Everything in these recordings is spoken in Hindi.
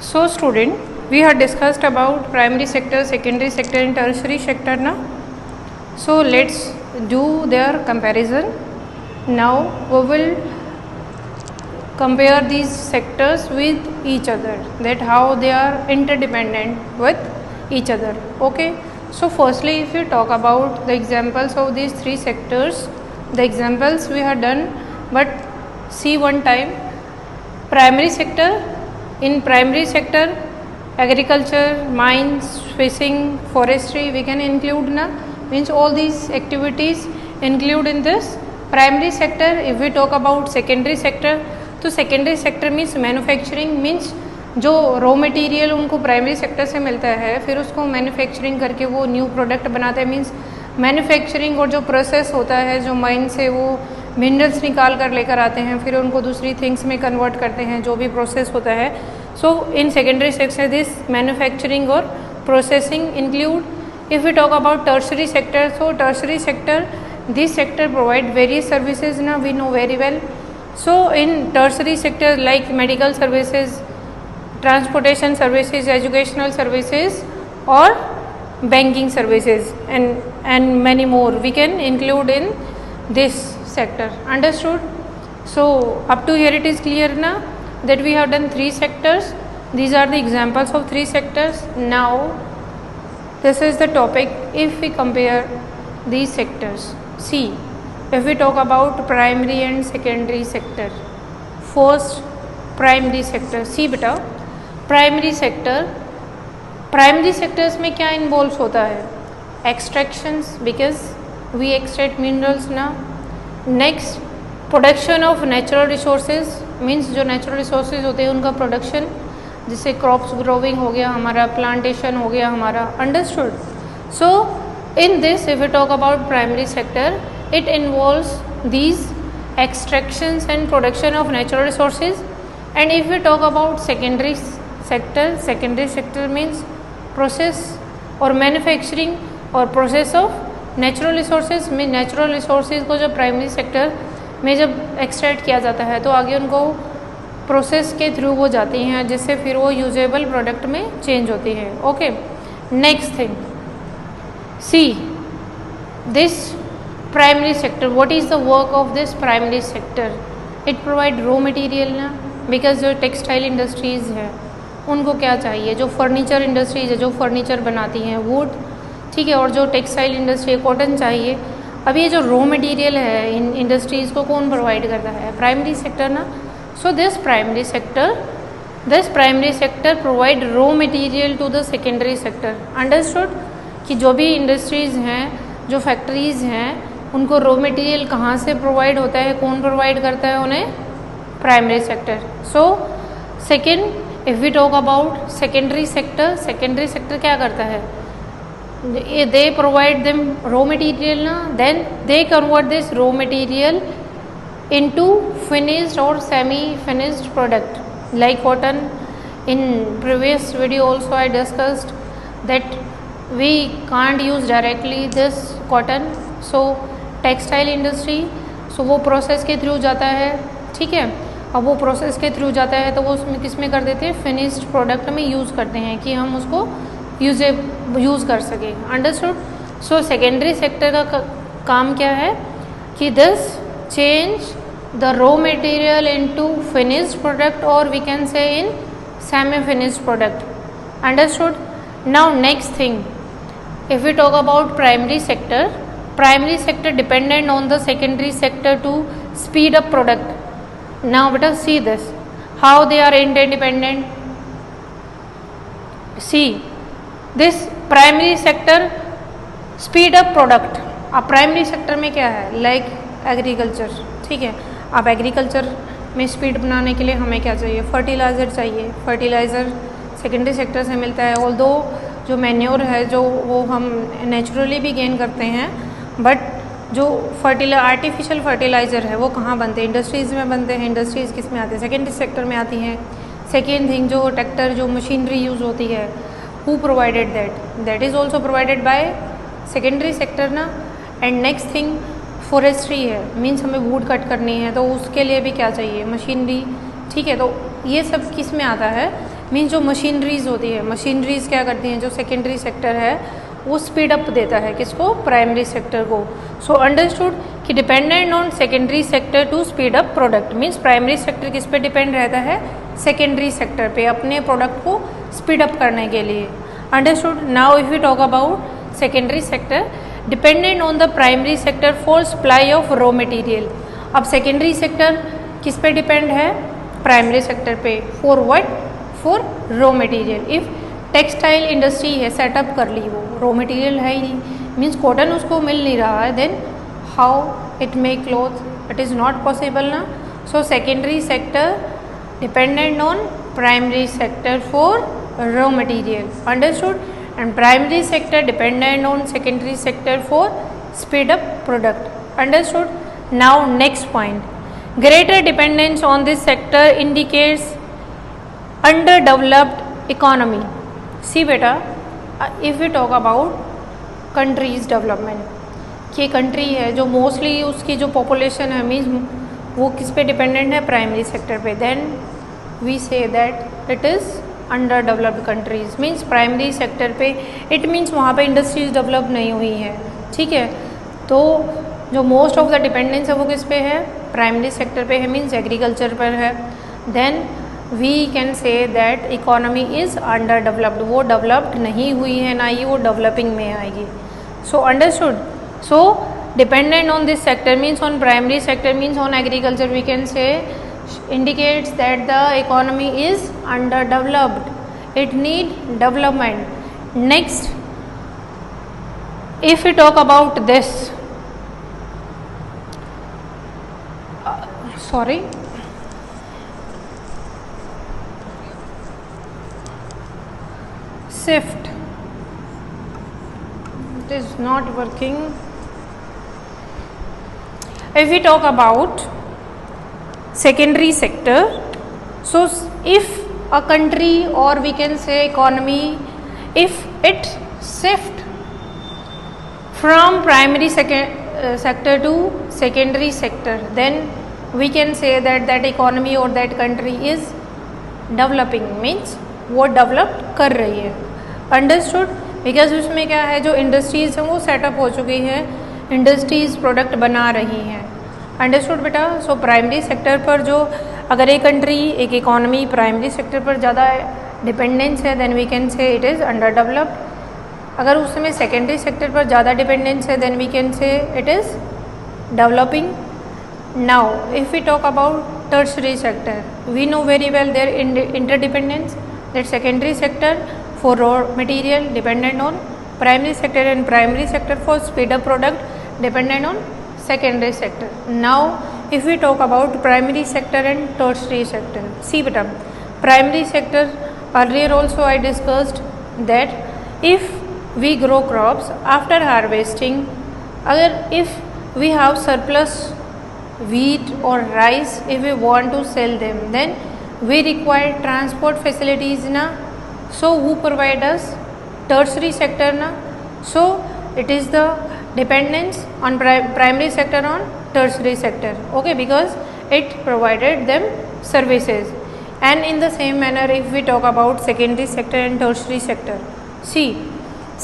So student, we have discussed about primary sector, secondary sector and tertiary sector na. So let's do their comparison. Now we will compare these sectors with each other, that how they are interdependent with each other. Okay. So firstly, if you talk about the examples of these three sectors, the examples we have done, but see one time. Primary sector, in primary sector, agriculture, mines, fishing, forestry we can include na, means all these activities include in this primary sector. If we talk about secondary sector, तो secondary sector means manufacturing, means जो रॉ मटेरियल उनको प्राइमरी सेक्टर से मिलता है फिर उसको मैन्युफैक्चरिंग करके वो न्यू प्रोडक्ट बनाते हैं, मीन्स मैन्युफैक्चरिंग। और जो प्रोसेस होता है, जो माइन से वो मिनरल्स निकाल कर लेकर आते हैं फिर उनको दूसरी थिंग्स में कन्वर्ट करते हैं, जो भी प्रोसेस होता है। So in secondary sector this manufacturing और processing include. If we talk about tertiary sector, so tertiary sector this sector provide various services ना, we know very well. So in tertiary sector like medical services, transportation services, educational services or banking services and many more we can include in this sector. Understood? So up to here it is clear na, that we have done three sectors. These are the examples of three sectors. Now this is the topic. If we compare these sectors, see, if we talk about primary and secondary sector, first primary sector, see बेटा primary sector, primary sectors में क्या involves होता है? Extractions, because we extract minerals ना. Next production of natural resources, means जो natural resources होते हैं उनका production, जिससे crops growing हो गया हमारा, plantation हो गया हमारा. Understood? So in this if we talk about primary sector, it involves these extractions and production of natural resources. And if we talk about secondary sector means process or manufacturing or process of natural resources. में natural resources को जब primary sector में जब extract किया जाता है तो आगे उनको process के through वो जाती हैं, जिससे फिर वो usable product में change होती है. Okay. Next thing, see this primary sector, what is the work of this primary sector? It provide raw material ना, because जो टेक्सटाइल इंडस्ट्रीज़ है उनको क्या चाहिए, जो फर्नीचर इंडस्ट्रीज है जो फर्नीचर बनाती हैं वुड, ठीक है, और जो टेक्सटाइल इंडस्ट्री है कॉटन चाहिए. अब ये जो रॉ मटेरियल है इन इंडस्ट्रीज़ को कौन प्रोवाइड करता है? प्राइमरी सेक्टर ना. So this primary sector provide raw material to the secondary sector. Understood? कि जो भी इंडस्ट्रीज़ हैं, जो फैक्ट्रीज़ हैं, उनको रॉ मटेरियल कहाँ से प्रोवाइड होता है, कौन प्रोवाइड करता है उन्हें? Primary sector. So second, if we talk about secondary sector क्या करता है? They provide them raw material ना, then they convert this raw material into finished और semi finished product like cotton. In previous video also I discussed that we can't use directly this cotton, so textile industry, so वो प्रोसेस के थ्रू जाता है, ठीक है. अब वो प्रोसेस के थ्रू जाता है तो वो उसमें किस में कर देते हैं? फिनिश्ड प्रोडक्ट में यूज़ करते हैं कि हम उसको यूज़ कर सकें. अंडरस्टूड? सो सेकेंडरी सेक्टर का काम क्या है कि this change the raw material into finished product और we can say in semi finished product. Understood? Now next thing, if we talk about primary sector dependent on the secondary sector to speed up product. Now beta see this, how they are interdependent. See this primary sector speed up product. अब प्राइमरी सेक्टर में क्या है? लाइक एग्रीकल्चर, ठीक है. अब एग्रीकल्चर में स्पीड बनाने के लिए हमें क्या चाहिए? फर्टिलाइज़र चाहिए. फर्टिलाइज़र सेकेंडरी सेक्टर से मिलता है. ऑल्दो जो मैन्योर है जो वो हम नेचुरली भी गेन करते हैं, बट जो आर्टिफिशियल फर्टिलाइज़र है वो कहाँ बनते हैं? इंडस्ट्रीज़ में बनते हैं. इंडस्ट्रीज़ किस में आती है? सेकेंडरी सेक्टर में आती हैं. सेकेंड थिंग, जो ट्रैक्टर जो मशीनरी यूज़ होती है, who provided that is also provided by secondary sector ना. एंड नेक्स्ट थिंग फॉरेस्ट्री है, मीन्स हमें वुड कट करनी है तो उसके लिए भी क्या चाहिए? मशीनरी, ठीक है. तो ये सब किस में आता है? मीन्स जो मशीनरीज होती है, मशीनरीज क्या करती हैं, जो सेकेंडरी सेक्टर है वो स्पीड अप देता है किसको, प्राइमरी सेक्टर को। सो अंडरस्टूड कि dependent on secondary sector to speed up product, means primary sector किस पे डिपेंड रहता है, सेकेंडरी सेक्टर पे अपने प्रोडक्ट को स्पीड अप करने के लिए। Understood. Now if you talk about secondary sector, dependent on the primary sector for supply of raw material. अब सेकेंडरी सेक्टर किस पे डिपेंड है, प्राइमरी सेक्टर पे। For what, for raw material. If textile industry है, सेटअप कर ली, वो रॉ मटेरियल है ही नहीं, मीन्स कॉटन उसको मिल नहीं रहा है, then how it make cloth, it is not possible ना। So secondary sector dependent on primary sector for raw material. Understood. And primary sector dependent on secondary sector for speed up product. Understood. Now next point, greater dependence on this sector indicates underdeveloped economy. See beta, if we talk about countries development, ये कंट्री है जो मोस्टली उसकी जो पॉपुलेशन है मीन्स वो किस पे डिपेंडेंट है, प्राइमरी सेक्टर पे, then we say that it is under developed countries. Means primary sector पे, इट मीन्स वहाँ पे इंडस्ट्रीज डेवलप नहीं हुई है, ठीक है। तो जो मोस्ट ऑफ द डिपेंडेंस है वो किस पे है, प्राइमरी सेक्टर पे है, मीन्स एग्रीकल्चर पर है। Then we can say that economy is under developed, वो डेवलप्ड नहीं हुई है, ना ही वो डेवलपिंग में आएगी। So understood. So dependent on this sector means on primary sector means on agriculture, we can say indicates that the economy is underdeveloped, it need development. Next, if we talk about this, shift, it is not working. If we talk about secondary sector, so if a country or we can say economy, if it shift from primary sector to secondary sector, then we can say that that economy or that country is developing, means वो डेवलप कर रही है। अंडरस्टूड। बिकॉज उसमें क्या है, जो इंडस्ट्रीज़ हैं वो सेटअप हो चुकी हैं, इंडस्ट्रीज़ प्रोडक्ट बना रही हैं। अंडरस्टूड बेटा। सो प्राइमरी सेक्टर पर जो अगर एक कंट्री, एक इकोनॉमी प्राइमरी सेक्टर पर ज़्यादा डिपेंडेंस है, then we can say it is under developed. अगर उसमें सेकेंडरी सेक्टर पर ज़्यादा डिपेंडेंस है, then we can say it is developing. Now if we talk about tertiary sector, we know very well there interdependence, that secondary sector for raw material dependent on primary sector and primary sector for speed up product dependent on secondary sector. Now if we talk about primary sector and tertiary sector, see beta, primary sector earlier also I discussed that if we grow crops after harvesting, agar if we have surplus wheat or rice, if we want to sell them, then we require transport facilities na. So who provide us, tertiary sector na. So it is the dependence on primary sector on tertiary sector, okay, because it provided them services. And in the same manner if we talk about secondary sector and tertiary sector, see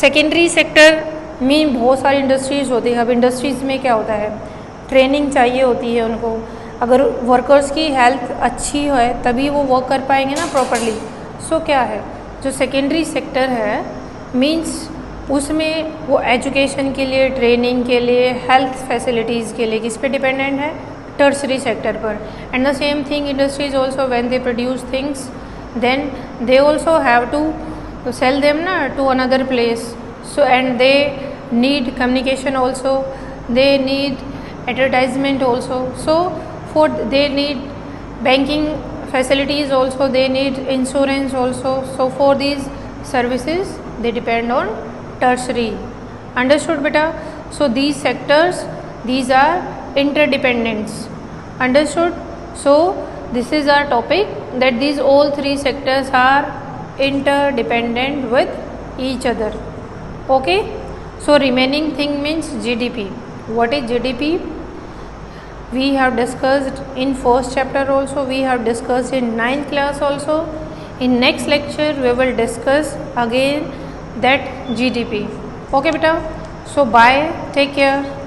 secondary sector में बहुत सारी इंडस्ट्रीज़ होती है। अब इंडस्ट्रीज़ में क्या होता है, ट्रेनिंग चाहिए होती है उनको, अगर वर्कर्स की हेल्थ अच्छी है तभी वो वर्क कर पाएंगे ना प्रॉपरली। सो क्या है, जो सेकेंडरी सेक्टर है मीन्स उसमें वो एजुकेशन के लिए, ट्रेनिंग के लिए, हेल्थ फैसिलिटीज़ के लिए किस पे डिपेंडेंट है, टर्सरी सेक्टर पर। And the same thing industries also when they produce things, then they also have to sell them ना to another place. So and they need communication also, they need advertisement also, so for they need banking facilities also, they need insurance also. So for these services they depend on tertiary. Understood beta? So these sectors, these are interdependents. Understood? So this is our topic, that these all three sectors are interdependent with each other. Okay? So remaining thing means GDP. What is GDP? We have discussed in first chapter also, we have discussed in 9th class also. In next lecture we will discuss again that GDP. Okay beta, so bye, take care.